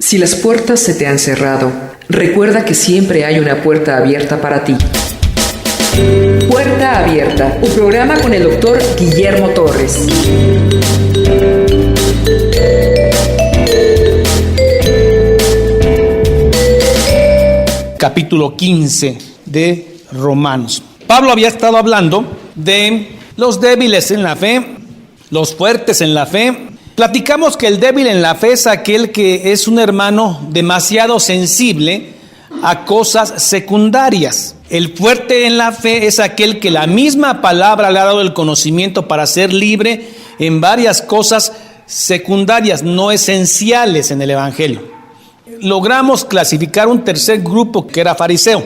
Si las puertas se te han cerrado, recuerda que siempre hay una puerta abierta para ti. Puerta Abierta, un programa con el doctor Guillermo Torres. Capítulo 15 de Romanos. Pablo había estado hablando de los débiles en la fe, los fuertes en la fe. Platicamos que el débil en la fe es aquel que es un hermano demasiado sensible a cosas secundarias. El fuerte en la fe es aquel que la misma palabra le ha dado el conocimiento para ser libre en varias cosas secundarias, no esenciales en el evangelio. Logramos clasificar un tercer grupo que era fariseo.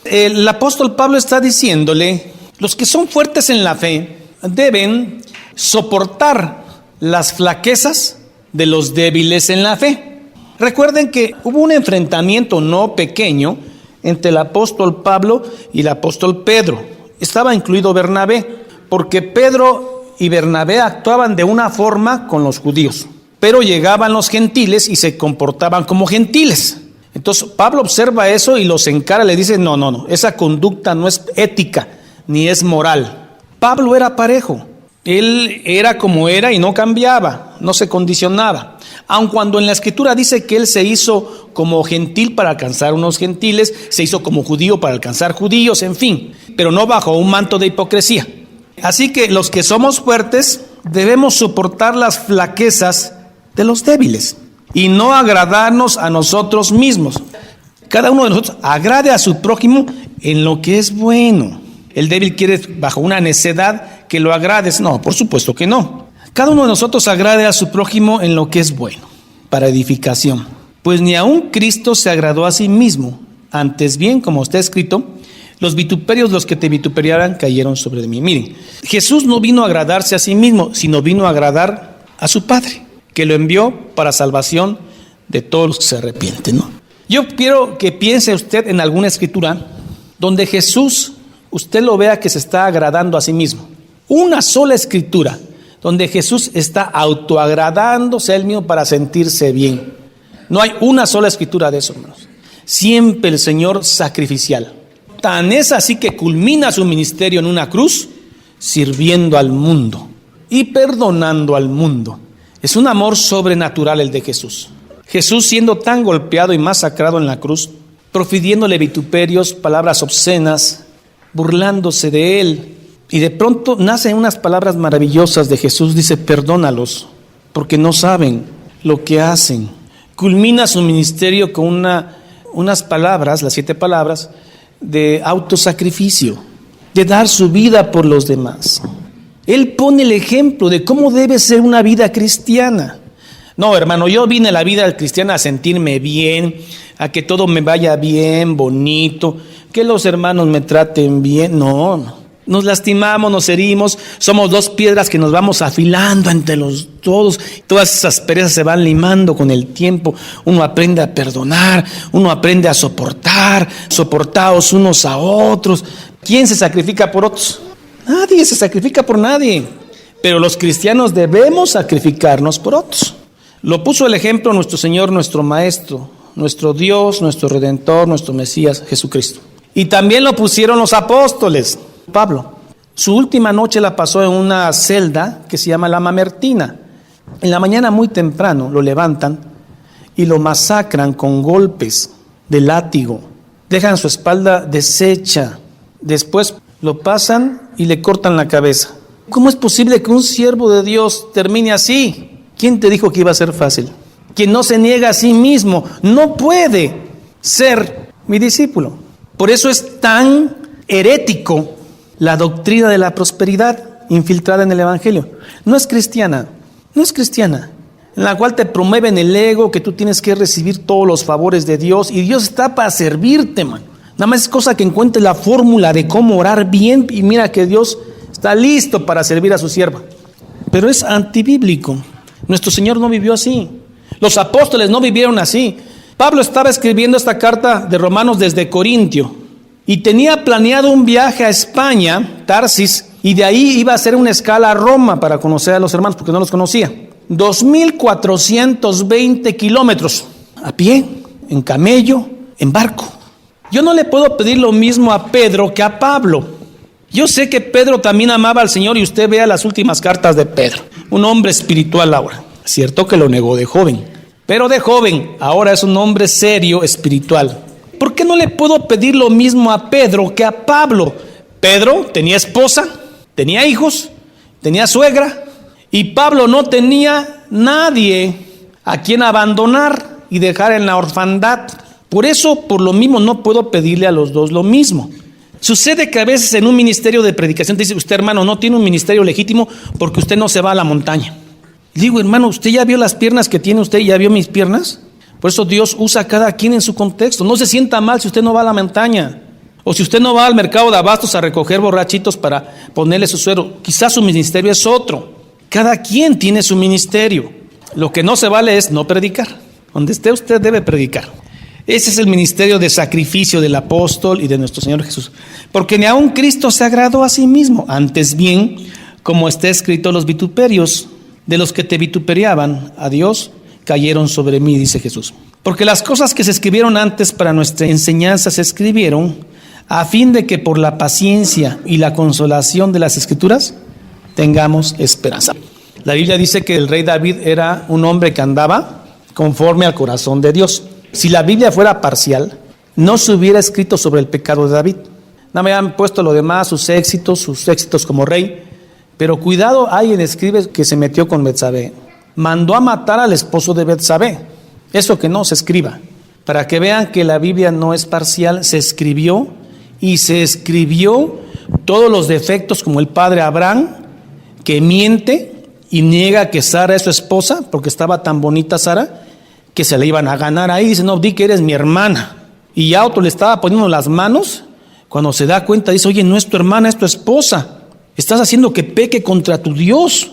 El apóstol Pablo está diciéndole, los que son fuertes en la fe deben soportar las flaquezas de los débiles en la fe. Recuerden que hubo un enfrentamiento no pequeño entre el apóstol Pablo y el apóstol Pedro. Estaba incluido Bernabé, porque Pedro y Bernabé actuaban de una forma con los judíos, pero llegaban los gentiles y se comportaban como gentiles. Entonces Pablo observa eso y los encara, le dice, no, esa conducta no es ética, ni es moral. Pablo era parejo. Él era como era y no cambiaba, no se condicionaba. Aun cuando en la escritura dice que él se hizo como gentil para alcanzar unos gentiles, se hizo como judío para alcanzar judíos, en fin, pero no bajo un manto de hipocresía. Así que los que somos fuertes debemos soportar las flaquezas de los débiles y no agradarnos a nosotros mismos. Cada uno de nosotros agrade a su prójimo en lo que es bueno. El débil quiere bajo una necedad que lo agrades. No, por supuesto que no. Cada uno de nosotros agrade a su prójimo en lo que es bueno, para edificación. Pues ni aun Cristo se agradó a sí mismo. Antes bien, como está escrito, los vituperios, los que te vituperiaran, cayeron sobre mí. Miren, Jesús no vino a agradarse a sí mismo, sino vino a agradar a su Padre, que lo envió para salvación de todos los que se arrepienten, ¿no? Yo quiero que piense usted en alguna escritura donde Jesús, usted lo vea que se está agradando a sí mismo. Una sola escritura donde Jesús está autoagradándose a él mismo para sentirse bien. No hay una sola escritura de eso, hermanos. Siempre el Señor sacrificial. Tan es así que culmina su ministerio en una cruz, sirviendo al mundo y perdonando al mundo. Es un amor sobrenatural el de Jesús. Jesús, siendo tan golpeado y masacrado en la cruz, profiriéndole vituperios, palabras obscenas, burlándose de él, y de pronto nacen unas palabras maravillosas de Jesús. Dice, perdónalos, porque no saben lo que hacen. Culmina su ministerio con unas palabras, las 7 palabras, de autosacrificio, de dar su vida por los demás. Él pone el ejemplo de cómo debe ser una vida cristiana. No, hermano, yo vine a la vida cristiana a sentirme bien, a que todo me vaya bien, bonito, que los hermanos me traten bien. No. Nos lastimamos, nos herimos, somos 2 piedras que nos vamos afilando entre todos. Todas esas perezas se van limando con el tiempo. Uno aprende a perdonar, uno aprende a soportar, soportaos unos a otros. ¿Quién se sacrifica por otros? Nadie se sacrifica por nadie. Pero los cristianos debemos sacrificarnos por otros. Lo puso el ejemplo nuestro Señor, nuestro Maestro, nuestro Dios, nuestro Redentor, nuestro Mesías, Jesucristo. Y también lo pusieron los apóstoles. Pablo, su última noche la pasó en una celda que se llama la Mamertina. En la mañana muy temprano lo levantan y lo masacran con golpes de látigo. Dejan su espalda deshecha. Después lo pasan y le cortan la cabeza. ¿Cómo es posible que un siervo de Dios termine así? ¿Quién te dijo que iba a ser fácil? Quien no se niega a sí mismo no puede ser mi discípulo. Por eso es tan herético la doctrina de la prosperidad infiltrada en el evangelio. No es cristiana, en la cual te promueven el ego, que tú tienes que recibir todos los favores de Dios, y Dios está para servirte, man. Nada más es cosa que encuentres la fórmula de cómo orar bien, y mira que Dios está listo para servir a su sierva. Pero es antibíblico. Nuestro Señor no vivió así. Los apóstoles no vivieron así. Pablo estaba escribiendo esta carta de Romanos desde Corintio y tenía planeado un viaje a España, Tarsis, y de ahí iba a hacer una escala a Roma para conocer a los hermanos, porque no los conocía. 2,420 kilómetros. a pie, en camello, en barco. Yo no le puedo pedir lo mismo a Pedro que a Pablo. Yo sé que Pedro también amaba al Señor y usted vea las últimas cartas de Pedro. Un hombre espiritual ahora. Cierto que lo negó de joven, pero de joven ahora es un hombre serio espiritual. ¿Por qué no le puedo pedir lo mismo a Pedro que a Pablo? Pedro tenía esposa, tenía hijos, tenía suegra, y Pablo no tenía nadie a quien abandonar y dejar en la orfandad. Por eso, por lo mismo, no puedo pedirle a los dos lo mismo. Sucede que a veces en un ministerio de predicación te dice, usted, hermano, no tiene un ministerio legítimo porque usted no se va a la montaña. Digo, hermano, ¿usted ya vio las piernas que tiene usted? ¿Ya vio mis piernas? Por eso Dios usa a cada quien en su contexto. No se sienta mal si usted no va a la montaña. O si usted no va al mercado de abastos a recoger borrachitos para ponerle su suero. Quizás su ministerio es otro. Cada quien tiene su ministerio. Lo que no se vale es no predicar. Donde esté usted debe predicar. Ese es el ministerio de sacrificio del apóstol y de nuestro Señor Jesús. Porque ni aun Cristo se agradó a sí mismo. Antes bien, como está escrito, los vituperios de los que te vituperiaban a Dios cayeron sobre mí, dice Jesús. Porque las cosas que se escribieron antes para nuestra enseñanza se escribieron a fin de que por la paciencia y la consolación de las Escrituras tengamos esperanza. La Biblia dice que el rey David era un hombre que andaba conforme al corazón de Dios. Si la Biblia fuera parcial, no se hubiera escrito sobre el pecado de David. No me han puesto lo demás, sus éxitos como rey. Pero cuidado, alguien escribe que se metió con Betsabé. Mandó a matar al esposo de Betsabé. Eso que no se escriba. Para que vean que la Biblia no es parcial, se escribió todos los defectos, como el padre Abraham, que miente y niega que Sara es su esposa, porque estaba tan bonita Sara, que se le iban a ganar ahí. Dice, no, di que eres mi hermana. Y ya otro le estaba poniendo las manos. Cuando se da cuenta, dice, oye, no es tu hermana, es tu esposa. Estás haciendo que peque contra tu Dios.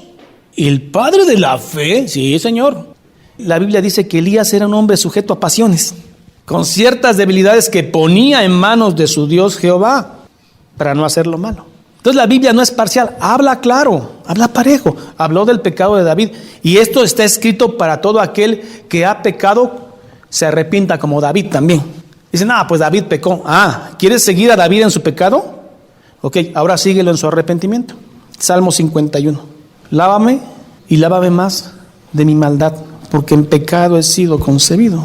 El padre de la fe, sí, Señor. La Biblia dice que Elías era un hombre sujeto a pasiones, con ciertas debilidades que ponía en manos de su Dios Jehová, para no hacer lo malo. Entonces la Biblia no es parcial, habla claro, habla parejo. Habló del pecado de David, y esto está escrito para todo aquel que ha pecado, se arrepienta como David también. Dicen, pues David pecó. ¿Quieres seguir a David en su pecado? Ok, ahora síguelo en su arrepentimiento. Salmo 51. Lávame y lávame más de mi maldad, porque en pecado he sido concebido.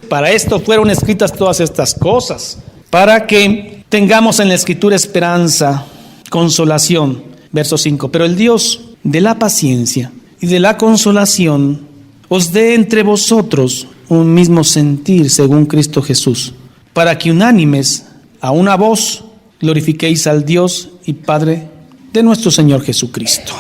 Para esto fueron escritas todas estas cosas, para que tengamos en la Escritura esperanza, consolación. Verso 5. Pero el Dios de la paciencia y de la consolación os dé entre vosotros un mismo sentir según Cristo Jesús, para que unánimes a una voz glorifiquéis al Dios y Padre de nuestro Señor Jesucristo.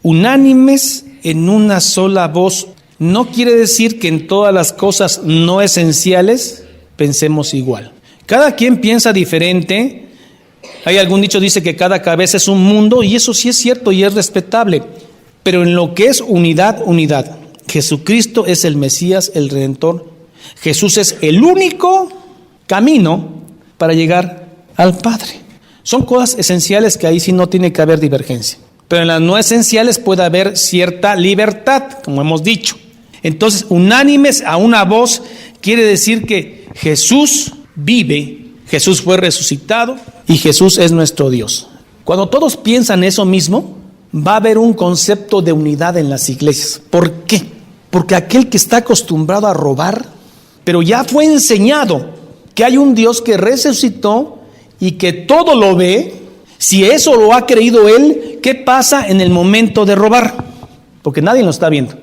Unánimes en una sola voz no quiere decir que en todas las cosas no esenciales pensemos igual. Cada quien piensa diferente. Hay algún dicho dice que cada cabeza es un mundo, y eso sí es cierto y es respetable. Pero en lo que es unidad, unidad. Jesucristo es el Mesías, el Redentor. Jesús es el único camino para llegar al Padre. Son cosas esenciales que ahí sí no tiene que haber divergencia. Pero en las no esenciales puede haber cierta libertad, como hemos dicho. Entonces, unánimes a una voz quiere decir que Jesús vive, Jesús fue resucitado y Jesús es nuestro Dios. Cuando todos piensan eso mismo, va a haber un concepto de unidad en las iglesias. ¿Por qué? Porque aquel que está acostumbrado a robar, pero ya fue enseñado que hay un Dios que resucitó y que todo lo ve, si eso lo ha creído él, ¿qué pasa en el momento de robar? Porque nadie lo está viendo.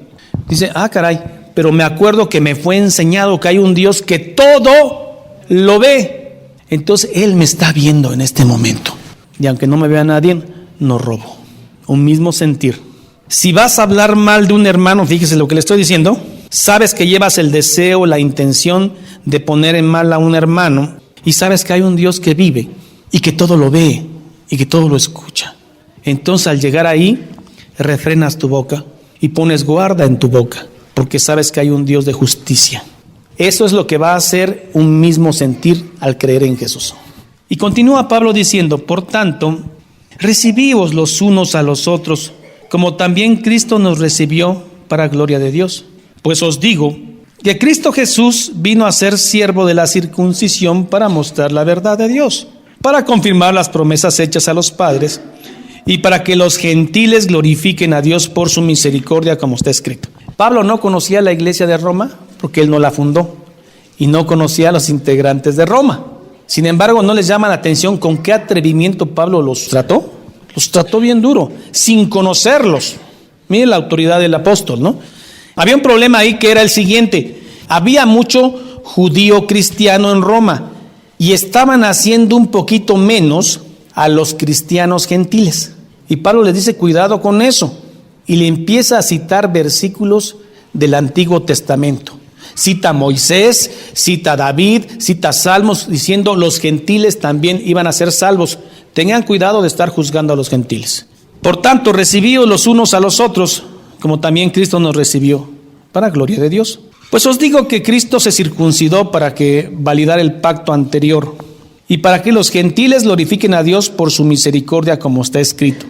Dice, caray, pero me acuerdo que me fue enseñado que hay un Dios que todo lo ve. Entonces él me está viendo en este momento. Y aunque no me vea nadie, no robo. Un mismo sentir. Si vas a hablar mal de un hermano, fíjese lo que le estoy diciendo, sabes que llevas el deseo, la intención de poner en mal a un hermano, y sabes que hay un Dios que vive y que todo lo ve y que todo lo escucha. Entonces al llegar ahí, refrenas tu boca y pones guarda en tu boca, porque sabes que hay un Dios de justicia. Eso es lo que va a hacer un mismo sentir al creer en Jesús. Y continúa Pablo diciendo, por tanto, recibíos los unos a los otros, como también Cristo nos recibió para gloria de Dios. Pues os digo que Cristo Jesús vino a ser siervo de la circuncisión para mostrar la verdad de Dios, para confirmar las promesas hechas a los padres y para que los gentiles glorifiquen a Dios por su misericordia, como está escrito. Pablo no conocía la iglesia de Roma porque él no la fundó y no conocía a los integrantes de Roma. Sin embargo, no les llama la atención con qué atrevimiento Pablo los trató. Los trató bien duro, sin conocerlos. Miren la autoridad del apóstol, ¿no? Había un problema ahí que era el siguiente. Había mucho judío cristiano en Roma y estaban haciendo un poquito menos a los cristianos gentiles. Y Pablo les dice, cuidado con eso. Y le empieza a citar versículos del Antiguo Testamento. Cita a Moisés, cita a David, cita a Salmos, diciendo los gentiles también iban a ser salvos. Tengan cuidado de estar juzgando a los gentiles. Por tanto, recibíos los unos a los otros, como también Cristo nos recibió, para gloria de Dios. Pues os digo que Cristo se circuncidó para que validara el pacto anterior y para que los gentiles glorifiquen a Dios por su misericordia, como está escrito.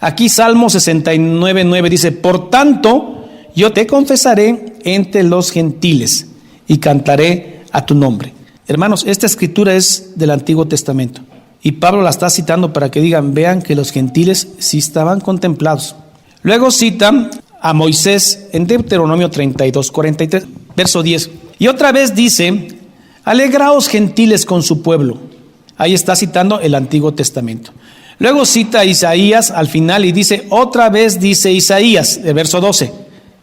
Aquí Salmo 69:9 dice, por tanto, yo te confesaré entre los gentiles y cantaré a tu nombre. Hermanos, esta escritura es del Antiguo Testamento y Pablo la está citando para que digan, vean que los gentiles sí estaban contemplados. Luego cita a Moisés en Deuteronomio 32:43, verso 10. Y otra vez dice, alegraos gentiles con su pueblo. Ahí está citando el Antiguo Testamento. Luego cita a Isaías al final y dice, otra vez dice Isaías, el verso 12,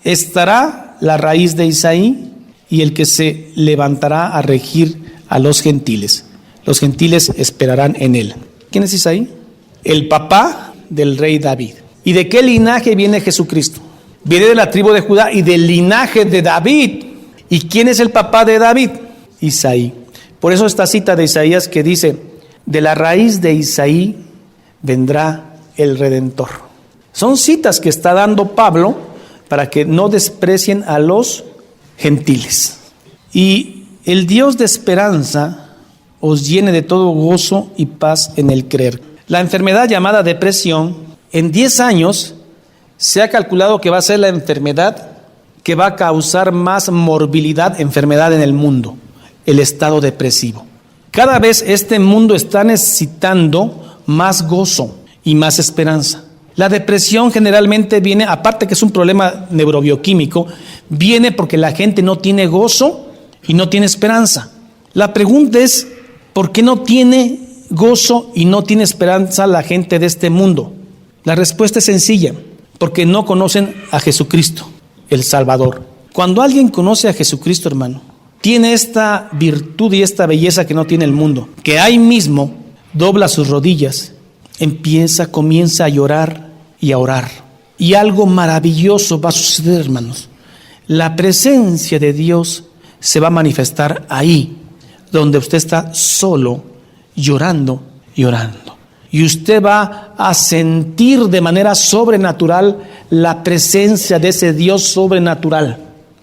estará la raíz de Isaí y el que se levantará a regir a los gentiles. Los gentiles esperarán en él. ¿Quién es Isaí? El papá del rey David. ¿Y de qué linaje viene Jesucristo? Viene de la tribu de Judá y del linaje de David. ¿Y quién es el papá de David? Isaí. Por eso esta cita de Isaías que dice, de la raíz de Isaí vendrá el Redentor. Son citas que está dando Pablo para que no desprecien a los gentiles. Y el Dios de esperanza os llene de todo gozo y paz en el creer. La enfermedad llamada depresión, en 10 años se ha calculado que va a ser la enfermedad que va a causar más morbilidad, enfermedad en el mundo, el estado depresivo. Cada vez este mundo está necesitando más gozo y más esperanza. La depresión generalmente viene, aparte que es un problema neurobioquímico, viene porque la gente no tiene gozo y no tiene esperanza. La pregunta es, ¿por qué no tiene gozo y no tiene esperanza la gente de este mundo? La respuesta es sencilla, porque no conocen a Jesucristo, el Salvador. Cuando alguien conoce a Jesucristo, hermano, tiene esta virtud y esta belleza que no tiene el mundo, que ahí mismo dobla sus rodillas, comienza a llorar y a orar. Y algo maravilloso va a suceder, hermanos. La presencia de Dios se va a manifestar ahí, donde usted está solo, llorando y orando. Y usted va a sentir de manera sobrenatural la presencia de ese Dios sobrenatural.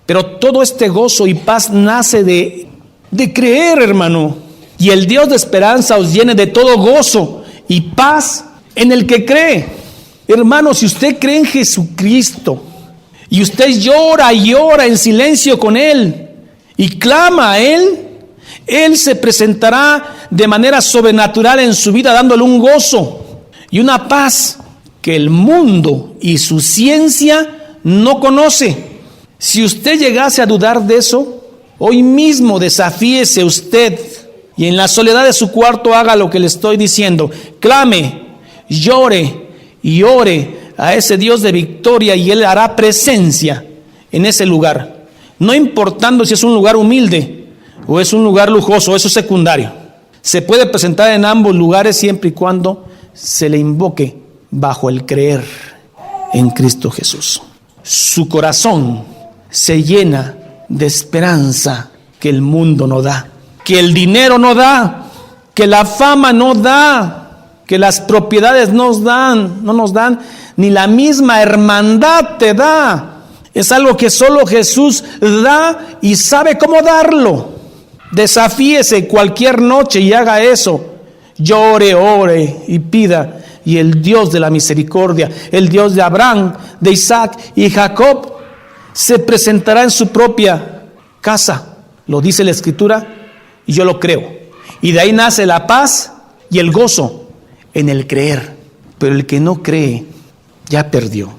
Pero todo este gozo y paz nace de creer, hermano. Y el Dios de esperanza os llene de todo gozo y paz en el que cree. Hermano, si usted cree en Jesucristo y usted llora y ora en silencio con Él y clama a Él, Él se presentará de manera sobrenatural en su vida, dándole un gozo y una paz que el mundo y su ciencia no conoce. Si usted llegase a dudar de eso, hoy mismo desafíese usted y en la soledad de su cuarto haga lo que le estoy diciendo. Clame, llore y ore a ese Dios de victoria y Él hará presencia en ese lugar. No importando si es un lugar humilde o es un lugar lujoso, eso es secundario. Se puede presentar en ambos lugares siempre y cuando se le invoque bajo el creer en Cristo Jesús. Su corazón se llena de esperanza que el mundo no da, que el dinero no da, que la fama no da, que las propiedades no nos dan, ni la misma hermandad te da. Es algo que solo Jesús da y sabe cómo darlo. Desafíese cualquier noche y haga eso. Llore, ore y pida. Y el Dios de la misericordia, el Dios de Abraham, de Isaac y Jacob, se presentará en su propia casa. Lo dice la Escritura y yo lo creo. Y de ahí nace la paz y el gozo en el creer. Pero el que no cree ya perdió.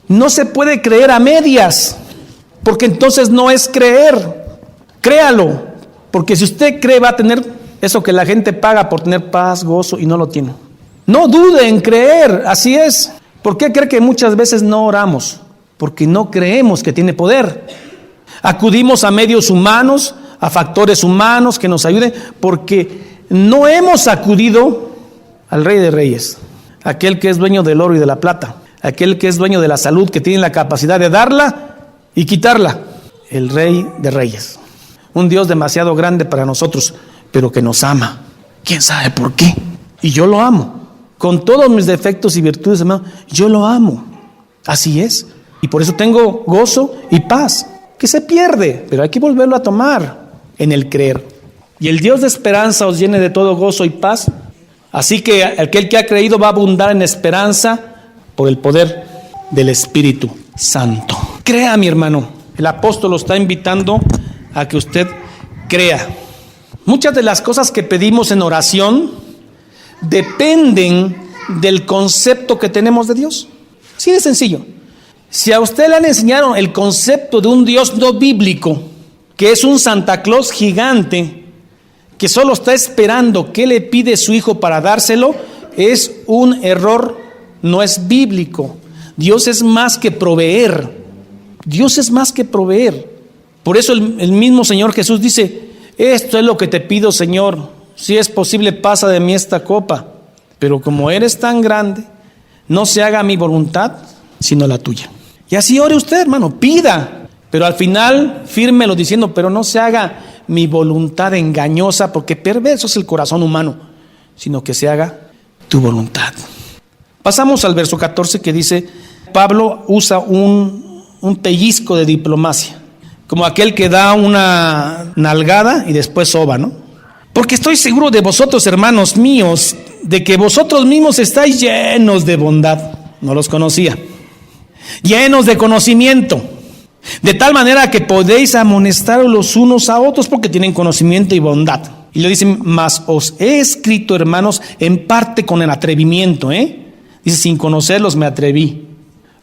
No se puede creer a medias, porque entonces no es creer. Créalo, porque si usted cree va a tener eso que la gente paga por tener paz, gozo, y no lo tiene. No dude en creer, así es. ¿Por qué cree que muchas veces no oramos? Porque no creemos que tiene poder. Acudimos a medios humanos, a factores humanos que nos ayuden, porque no hemos acudido al Rey de Reyes, aquel que es dueño del oro y de la plata, aquel que es dueño de la salud, que tiene la capacidad de darla y quitarla, el Rey de Reyes. Un Dios demasiado grande para nosotros, pero que nos ama. ¿Quién sabe por qué? Y yo lo amo. Con todos mis defectos y virtudes, hermano, yo lo amo. Así es. Y por eso tengo gozo y paz, que se pierde, pero hay que volverlo a tomar en el creer. Y el Dios de esperanza os llene de todo gozo y paz. Así que aquel que ha creído va a abundar en esperanza por el poder del Espíritu Santo. Crea, mi hermano. El apóstol lo está invitando a que usted crea. Muchas de las cosas que pedimos en oración dependen del concepto que tenemos de Dios. Así de sencillo. Si a usted le han enseñado el concepto de un Dios no bíblico, que es un Santa Claus gigante, que solo está esperando qué le pide su hijo para dárselo, es un error, no es bíblico. Dios es más que proveer. Dios es más que proveer. Por eso el mismo Señor Jesús dice: esto es lo que te pido, Señor, si es posible pasa de mí esta copa, pero como eres tan grande, no se haga mi voluntad sino la tuya. Y así ore usted, hermano, pida, pero al final fírmelo diciendo: pero no se haga mi voluntad engañosa, porque perverso es el corazón humano, sino que se haga tu voluntad. Pasamos al verso 14, que dice, Pablo usa un pellizco de diplomacia, como aquel que da una nalgada y después soba, ¿no? Porque estoy seguro de vosotros, hermanos míos, de que vosotros mismos estáis llenos de bondad. No los conocía. Llenos de conocimiento, de tal manera que podéis amonestar los unos a otros porque tienen conocimiento y bondad. Y le dicen: mas os he escrito, hermanos, en parte con el atrevimiento, Dice: sin conocerlos me atreví,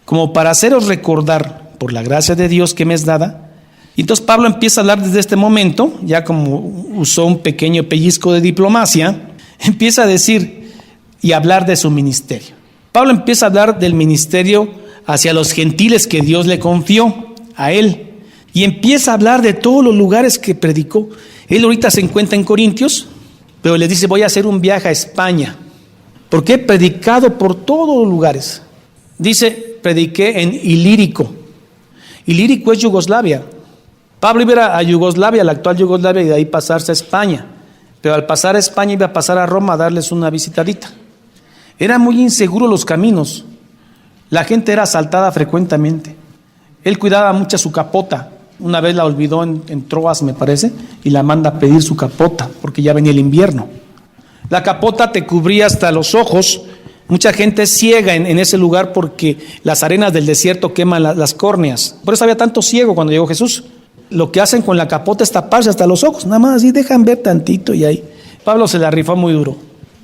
como para haceros recordar por la gracia de Dios que me es dada. Y entonces Pablo empieza a hablar desde este momento, ya como usó un pequeño pellizco de diplomacia, empieza a decir y hablar de su ministerio. Pablo empieza a hablar del ministerio hacia los gentiles que Dios le confió a él, y empieza a hablar de todos los lugares que predicó. Él ahorita se encuentra en Corintios, pero les dice: voy a hacer un viaje a España, porque he predicado por todos los lugares. Dice: prediqué en Ilírico. Ilírico es Yugoslavia. Pablo iba a Yugoslavia, la actual Yugoslavia, y de ahí pasarse a España. Pero al pasar a España iba a pasar a Roma a darles una visitadita. Eran muy inseguros los caminos. La gente era asaltada frecuentemente. Él cuidaba mucho su capota. Una vez la olvidó en Troas, me parece, y la manda a pedir su capota, porque ya venía el invierno. La capota te cubría hasta los ojos. Mucha gente es ciega en ese lugar porque las arenas del desierto queman las córneas. Por eso había tanto ciego cuando llegó Jesús. Lo que hacen con la capota es taparse hasta los ojos, nada más así, dejan ver tantito y ahí. Pablo se la rifó muy duro.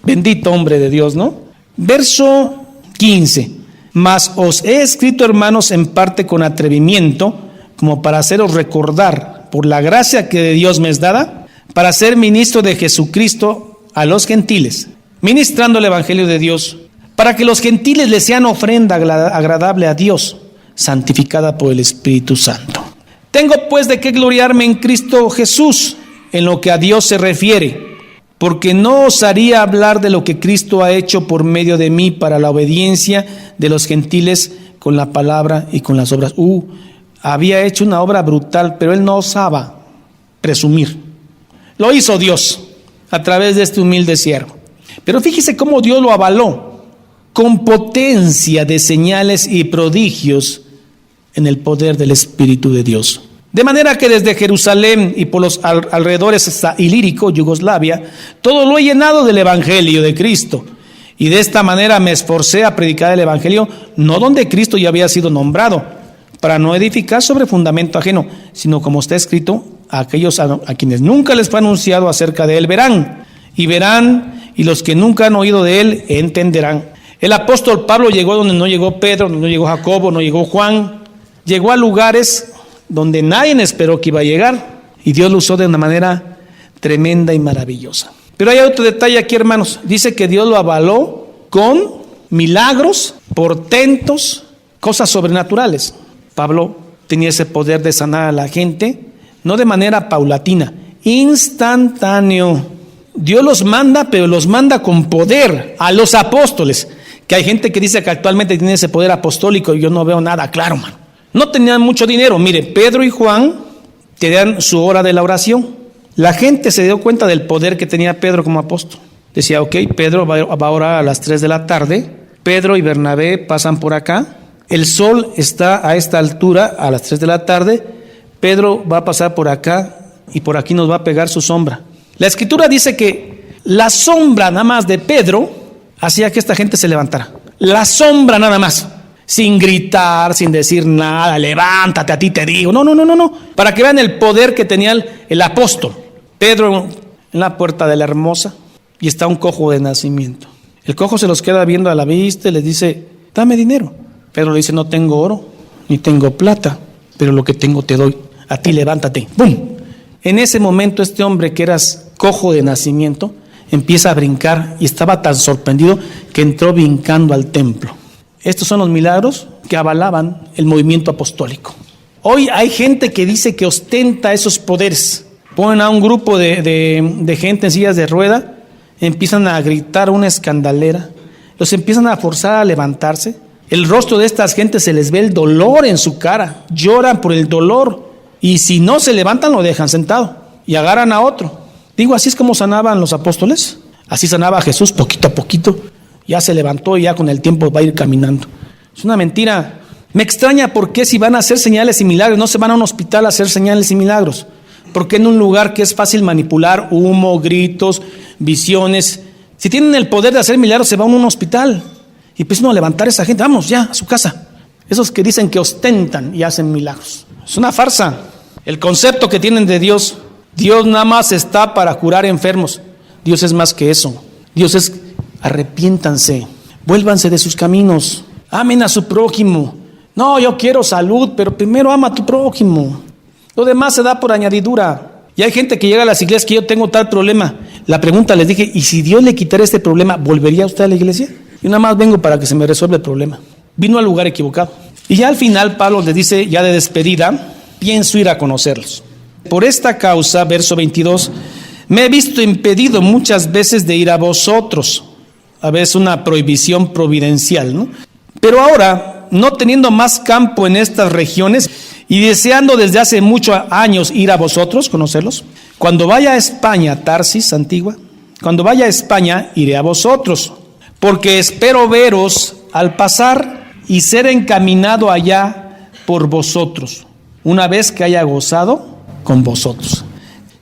Bendito hombre de Dios, ¿no? Verso 15. Mas os he escrito, hermanos, en parte con atrevimiento, como para haceros recordar, por la gracia que de Dios me es dada, para ser ministro de Jesucristo a los gentiles, ministrando el evangelio de Dios, para que los gentiles les sean ofrenda agradable a Dios, santificada por el Espíritu Santo. Tengo pues de qué gloriarme en Cristo Jesús, en lo que a Dios se refiere, porque no osaría hablar de lo que Cristo ha hecho por medio de mí para la obediencia de los gentiles con la palabra y con las obras. Había hecho una obra brutal, pero él no osaba presumir. Lo hizo Dios a través de este humilde siervo. Pero fíjese cómo Dios lo avaló con potencia de señales y prodigios en el poder del Espíritu de Dios. De manera que desde Jerusalén y por los alrededores hasta Ilírico, Yugoslavia, todo lo he llenado del Evangelio de Cristo. Y de esta manera me esforcé a predicar el Evangelio, no donde Cristo ya había sido nombrado, para no edificar sobre fundamento ajeno, sino como está escrito, a aquellos a quienes nunca les fue anunciado acerca de él verán, y los que nunca han oído de él entenderán. El apóstol Pablo llegó donde no llegó Pedro, donde no llegó Jacobo, no llegó Juan, llegó a lugares donde nadie esperó que iba a llegar, y Dios lo usó de una manera tremenda y maravillosa. Pero hay otro detalle aquí, hermanos. Dice que Dios lo avaló con milagros, portentos, cosas sobrenaturales. Pablo tenía ese poder de sanar a la gente, no de manera paulatina, instantáneo. Dios los manda, pero los manda con poder a los apóstoles. Que hay gente que dice que actualmente tiene ese poder apostólico y yo no veo nada claro, mano. No tenían mucho dinero. Mire, Pedro y Juan tenían su hora de la oración. La gente se dio cuenta del poder que tenía Pedro como apóstol. Decía, ok, Pedro va a orar a las 3 de la tarde. Pedro y Bernabé pasan por acá. El sol está a esta altura a las 3 de la tarde. Pedro va a pasar por acá y por aquí nos va a pegar su sombra. La escritura dice que la sombra nada más de Pedro hacía que esta gente se levantara. La sombra nada más. Sin gritar, sin decir nada, levántate, a ti te digo. No. Para que vean el poder que tenía el apóstol. Pedro en la puerta de la Hermosa y está un cojo de nacimiento. El cojo se los queda viendo a la vista y les dice, dame dinero. Pedro le dice, no tengo oro, ni tengo plata, pero lo que tengo te doy. A ti levántate. ¡Bum! En ese momento este hombre que era cojo de nacimiento empieza a brincar y estaba tan sorprendido que entró brincando al templo. Estos son los milagros que avalaban el movimiento apostólico. Hoy hay gente que dice que ostenta esos poderes. Ponen a un grupo de gente en sillas de rueda, empiezan a gritar una escandalera, los empiezan a forzar a levantarse. El rostro de estas gentes se les ve el dolor en su cara, lloran por el dolor y si no se levantan lo dejan sentado y agarran a otro. Digo, así es como sanaban los apóstoles, así sanaba Jesús poquito a poquito. Ya se levantó y ya con el tiempo va a ir caminando. Es una mentira. Me extraña por qué si van a hacer señales y milagros, no se van a un hospital a hacer señales y milagros. ¿Por qué en un lugar que es fácil manipular humo, gritos, visiones? Si tienen el poder de hacer milagros, se va a un hospital. Y pues no, a levantar a esa gente, vamos ya a su casa. Esos que dicen que ostentan y hacen milagros. Es una farsa. El concepto que tienen de Dios, Dios nada más está para curar enfermos. Dios es más que eso. Dios es... Arrepiéntanse, vuélvanse de sus caminos, amen a su prójimo. No, yo quiero salud, pero primero ama a tu prójimo. Lo demás se da por añadidura. Y hay gente que llega a las iglesias que yo tengo tal problema. La pregunta les dije, ¿y si Dios le quitara este problema, volvería usted a la iglesia? Yo nada más vengo para que se me resuelva el problema. Vino al lugar equivocado. Y ya al final Pablo le dice, ya de despedida, pienso ir a conocerlos. Por esta causa, verso 22, me he visto impedido muchas veces de ir a vosotros. A veces una prohibición providencial, ¿no? Pero ahora, no teniendo más campo en estas regiones y deseando desde hace muchos años ir a vosotros, conocerlos, cuando vaya a España, Tarsis, Antigua, cuando vaya a España, iré a vosotros, porque espero veros al pasar y ser encaminado allá por vosotros, una vez que haya gozado con vosotros.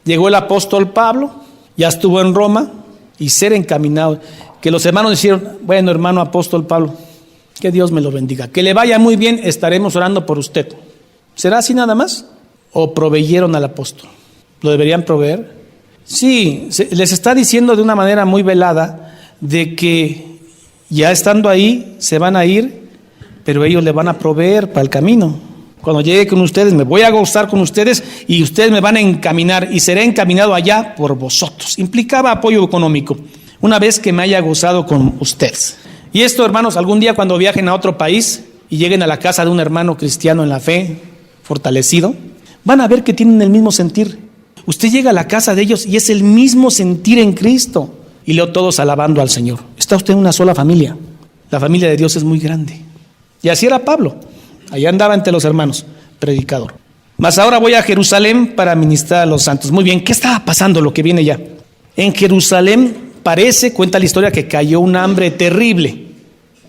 Llegó el apóstol Pablo, ya estuvo en Roma, y ser encaminado. Que los hermanos dijeron, bueno, hermano apóstol Pablo, que Dios me lo bendiga, que le vaya muy bien, estaremos orando por usted. ¿Será así nada más? ¿O proveyeron al apóstol? ¿Lo deberían proveer? Sí, les está diciendo de una manera muy velada de que ya estando ahí se van a ir, pero ellos le van a proveer para el camino. Cuando llegue con ustedes, me voy a gozar con ustedes y ustedes me van a encaminar y seré encaminado allá por vosotros. Implicaba apoyo económico. Una vez que me haya gozado con ustedes. Y esto, hermanos, algún día cuando viajen a otro país y lleguen a la casa de un hermano cristiano en la fe, fortalecido, van a ver que tienen el mismo sentir. Usted llega a la casa de ellos y es el mismo sentir en Cristo. Y leo todos alabando al Señor. Está usted en una sola familia. La familia de Dios es muy grande. Y así era Pablo. Allá andaba entre los hermanos, predicador. Mas ahora voy a Jerusalén para ministrar a los santos. Muy bien, ¿qué estaba pasando lo que viene ya? En Jerusalén cuenta la historia que cayó un hambre terrible.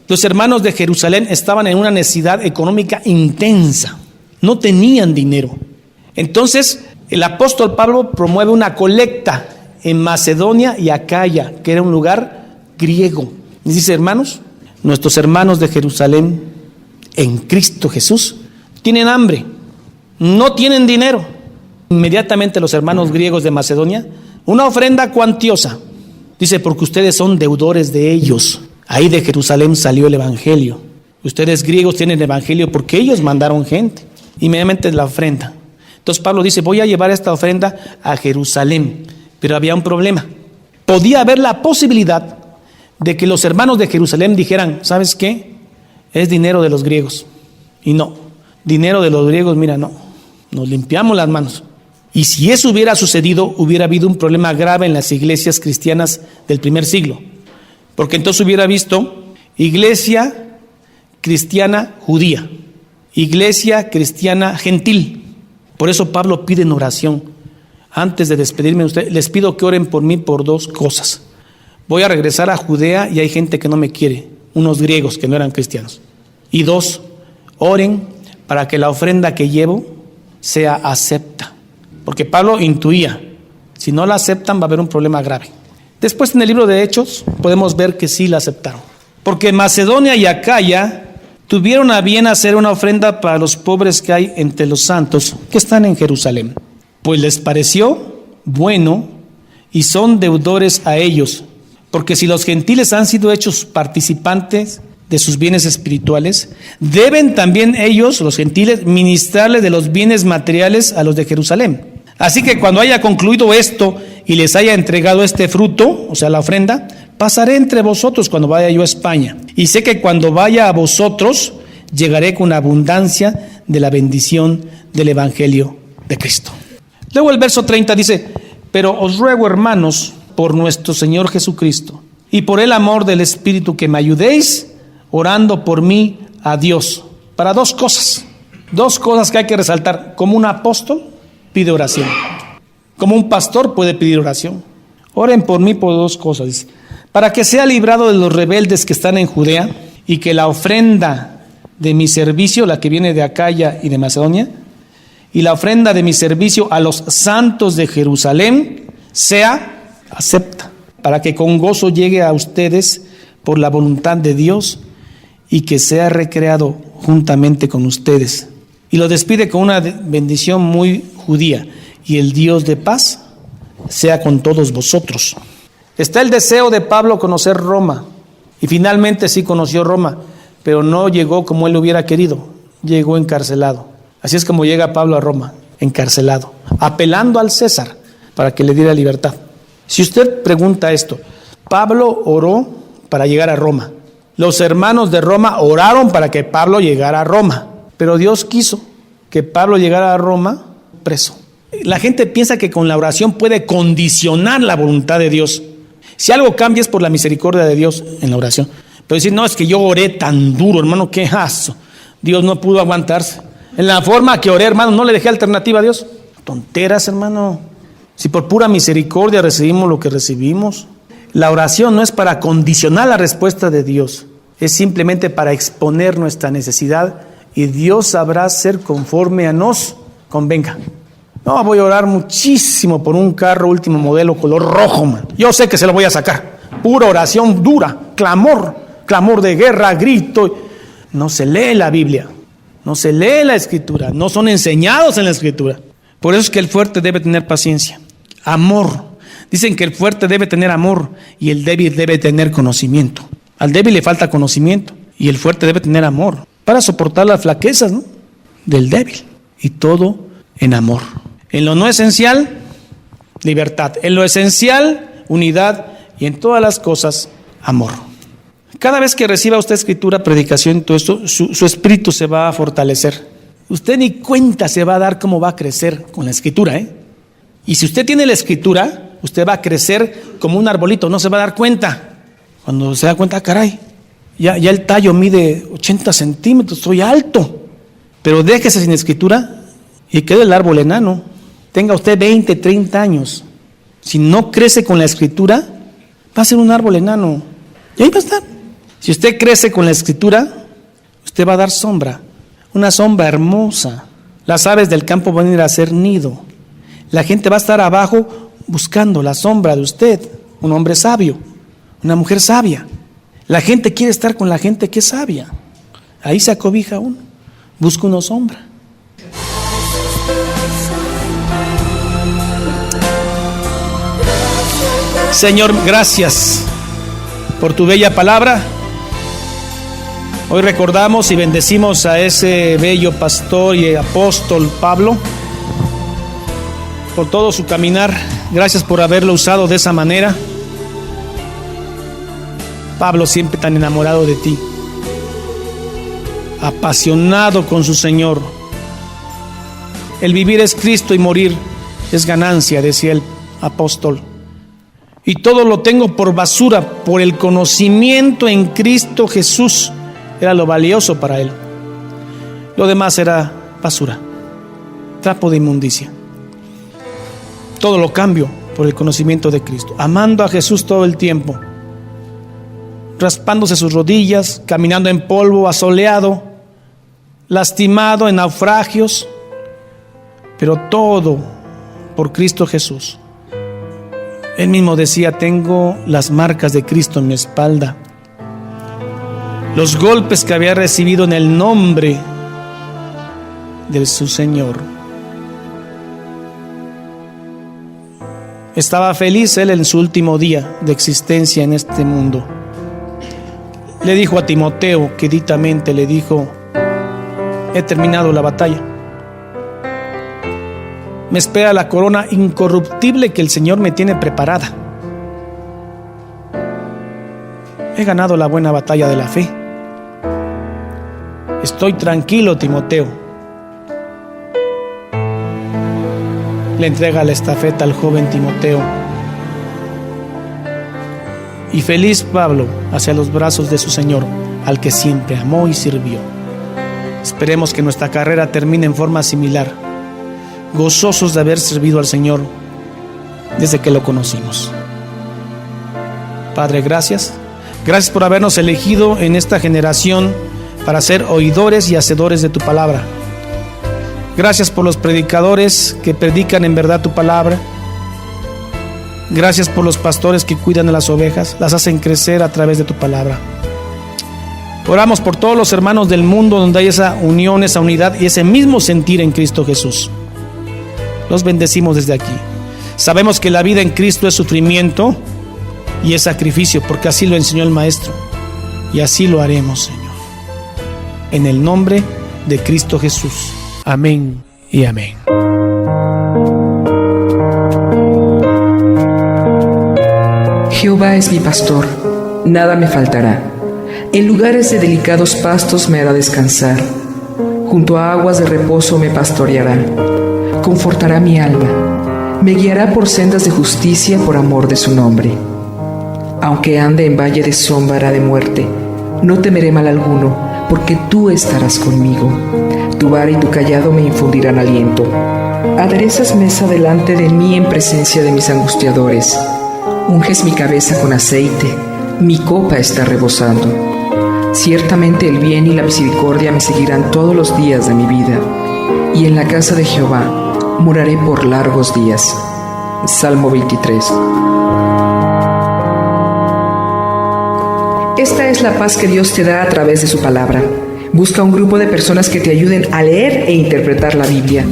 Los hermanos de Jerusalén estaban en una necesidad económica intensa. No tenían dinero. Entonces, el apóstol Pablo promueve una colecta en Macedonia y Acaya, que era un lugar griego. Y dice, hermanos, nuestros hermanos de Jerusalén, en Cristo Jesús, tienen hambre, no tienen dinero. Inmediatamente los hermanos griegos de Macedonia, una ofrenda cuantiosa. Dice, porque ustedes son deudores de ellos. Ahí de Jerusalén salió el evangelio. Ustedes griegos tienen evangelio porque ellos mandaron gente. Inmediatamente la ofrenda. Entonces Pablo dice, voy a llevar esta ofrenda a Jerusalén. Pero había un problema. Podía haber la posibilidad de que los hermanos de Jerusalén dijeran, ¿sabes qué? Es dinero de los griegos. Y no, dinero de los griegos, mira, no. Nos limpiamos las manos. Y si eso hubiera sucedido, hubiera habido un problema grave en las iglesias cristianas del primer siglo. Porque entonces hubiera visto iglesia cristiana judía, iglesia cristiana gentil. Por eso Pablo pide en oración, antes de despedirme de ustedes, les pido que oren por mí por dos cosas. Voy a regresar a Judea y hay gente que no me quiere, unos griegos que no eran cristianos. Y dos, oren para que la ofrenda que llevo sea acepta. Porque Pablo intuía, si no la aceptan va a haber un problema grave. Después en el libro de Hechos podemos ver que sí la aceptaron. Porque Macedonia y Acaya tuvieron a bien hacer una ofrenda para los pobres que hay entre los santos que están en Jerusalén. Pues les pareció bueno y son deudores a ellos. Porque si los gentiles han sido hechos participantes de sus bienes espirituales, deben también ellos, los gentiles, ministrarles de los bienes materiales a los de Jerusalén. Así que cuando haya concluido esto y les haya entregado este fruto, o sea la ofrenda, pasaré entre vosotros cuando vaya yo a España. Y sé que cuando vaya a vosotros, llegaré con abundancia de la bendición del Evangelio de Cristo. Luego el verso 30 dice, pero os ruego, hermanos, por nuestro Señor Jesucristo y por el amor del Espíritu, que me ayudéis orando por mí a Dios. Para dos cosas que hay que resaltar. Como un apóstol pide oración, como un pastor puede pedir oración. Oren por mí por dos cosas, dice, para que sea librado de los rebeldes que están en Judea, y que la ofrenda de mi servicio, la que viene de Acaya y de Macedonia, y la ofrenda de mi servicio a los santos de Jerusalén sea acepta, para que con gozo llegue a ustedes por la voluntad de Dios y que sea recreado juntamente con ustedes. Y lo despide con una bendición muy judía. Y el Dios de paz sea con todos vosotros. Está el deseo de Pablo conocer Roma. Y finalmente sí conoció Roma, pero no llegó como él hubiera querido. Llegó encarcelado. Así es como llega Pablo a Roma, encarcelado, apelando al César para que le diera libertad. Si usted pregunta esto, Pablo oró para llegar a Roma. Los hermanos de Roma oraron para que Pablo llegara a Roma. Pero Dios quiso que Pablo llegara a Roma preso. La gente piensa que con la oración puede condicionar la voluntad de Dios. Si algo cambia es por la misericordia de Dios en la oración. Pero decir, no, es que yo oré tan duro, hermano, qué aso. Dios no pudo aguantarse. En la forma que oré, hermano, no le dejé alternativa a Dios. Tonteras, hermano. Si por pura misericordia recibimos lo que recibimos. La oración no es para condicionar la respuesta de Dios. Es simplemente para exponer nuestra necesidad y Dios sabrá ser conforme a nos convenga. No, voy a orar muchísimo por un carro último modelo color rojo, man. Yo sé que se lo voy a sacar. Pura oración dura, clamor de guerra, grito. No se lee la Biblia, no se lee la Escritura, no son enseñados en la Escritura. Por eso es que el fuerte debe tener paciencia, amor. Dicen que el fuerte debe tener amor y el débil debe tener conocimiento. Al débil le falta conocimiento y el fuerte debe tener amor para soportar las flaquezas, ¿no?, del débil. Y todo en amor. En lo no esencial, libertad. En lo esencial, unidad. Y en todas las cosas, amor. Cada vez que reciba usted escritura, predicación, todo esto, su espíritu se va a fortalecer. Usted ni cuenta se va a dar cómo va a crecer con la escritura, ¿eh? Y si usted tiene la escritura, usted va a crecer como un arbolito, no se va a dar cuenta. Cuando se da cuenta, caray, ya el tallo mide 80 centímetros, soy alto. Pero déjese sin escritura y quede el árbol enano. Tenga usted 20, 30 años. Si no crece con la escritura, va a ser un árbol enano. Y ahí va a estar. Si usted crece con la escritura, usted va a dar sombra. Una sombra hermosa. Las aves del campo van a ir a hacer nido. La gente va a estar abajo buscando la sombra de usted. Un hombre sabio, una mujer sabia. La gente quiere estar con la gente que es sabia. Ahí se acobija uno. Busca una sombra. Señor, gracias por tu bella palabra. Hoy recordamos y bendecimos a ese bello pastor y apóstol Pablo por todo su caminar. Gracias por haberlo usado de esa manera. Pablo, siempre tan enamorado de ti, apasionado con su Señor. El vivir es Cristo y morir es ganancia, decía el apóstol. Y todo lo tengo por basura, por el conocimiento en Cristo Jesús. Era lo valioso para él. Lo demás era basura, trapo de inmundicia. Todo lo cambio por el conocimiento de Cristo, amando a Jesús todo el tiempo, raspándose sus rodillas, caminando en polvo, asoleado, lastimado, en naufragios, pero todo por Cristo Jesús. Él mismo decía: tengo las marcas de Cristo en mi espalda, los golpes que había recibido en el nombre de su Señor. Estaba feliz él en su último día de existencia en este mundo. Le dijo a Timoteo, queditamente le dijo: he terminado la batalla. Me espera la corona incorruptible que el Señor me tiene preparada. He ganado la buena batalla de la fe. Estoy tranquilo, Timoteo. Le entrega la estafeta al joven Timoteo. Y feliz Pablo hacia los brazos de su Señor, al que siempre amó y sirvió. Esperemos que nuestra carrera termine en forma similar, gozosos de haber servido al Señor desde que lo conocimos. Padre, gracias. Gracias por habernos elegido en esta generación para ser oidores y hacedores de tu palabra. Gracias por los predicadores que predican en verdad tu palabra. Gracias por los pastores que cuidan a las ovejas, las hacen crecer a través de tu palabra. Oramos por todos los hermanos del mundo donde hay esa unión, esa unidad y ese mismo sentir en Cristo Jesús. Los bendecimos desde aquí. Sabemos que la vida en Cristo es sufrimiento y es sacrificio, porque así lo enseñó el Maestro. Y así lo haremos, Señor. En el nombre de Cristo Jesús. Amén y amén. Jehová es mi pastor, nada me faltará. En lugares de delicados pastos me hará descansar. Junto a aguas de reposo me pastoreará. Confortará mi alma. Me guiará por sendas de justicia por amor de su nombre. Aunque ande en valle de sombra de muerte, no temeré mal alguno, porque tú estarás conmigo. Tu vara y tu cayado me infundirán aliento. Aderezas mesa delante de mí en presencia de mis angustiadores. Unges mi cabeza con aceite, mi copa está rebosando. Ciertamente el bien y la misericordia me seguirán todos los días de mi vida, y en la casa de Jehová moraré por largos días. Salmo 23. Esta es la paz que Dios te da a través de su palabra. Busca un grupo de personas que te ayuden a leer e interpretar la Biblia.